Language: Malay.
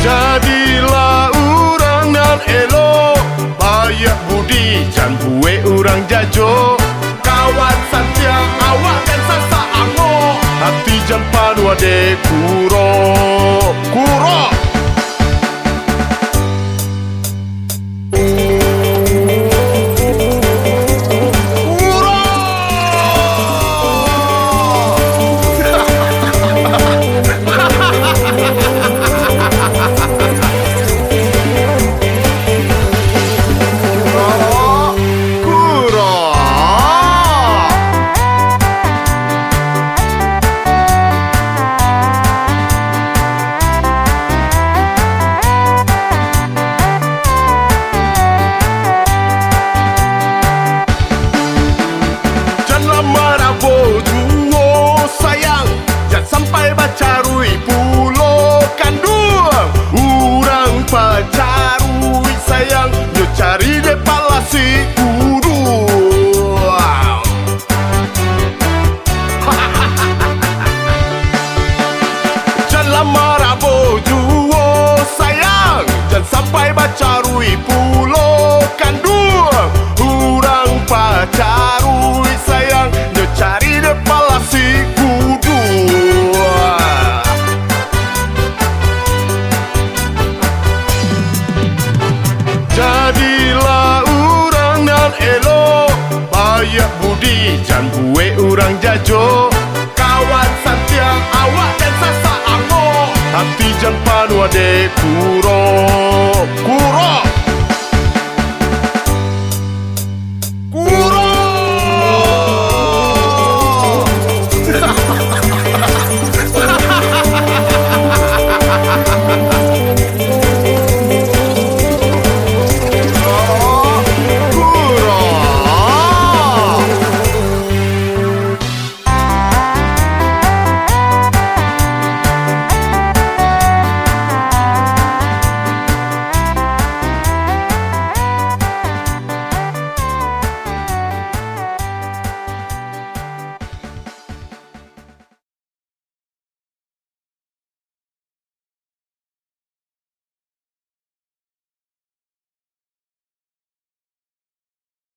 Jadilah urang dan elok, bayak budi jan buwe urang jajo. Kawan satia awak dan sasa angok, hati jan panu ade kuro. Kuro sampai Bacaruik pulau kandung. Urang Bacaruik sayang, yo cari de palasi kudu. Jangan marabo juo sayang, jangan sampai Bacaruik pulau kandung. Urang Bacaruik sayang, yo cari de palasi kudu. Jadilah urang dan elok, bayak budi jan buwe urang jajo. Kawan satia awak dan sasa angok, hati jan panu ade kuro.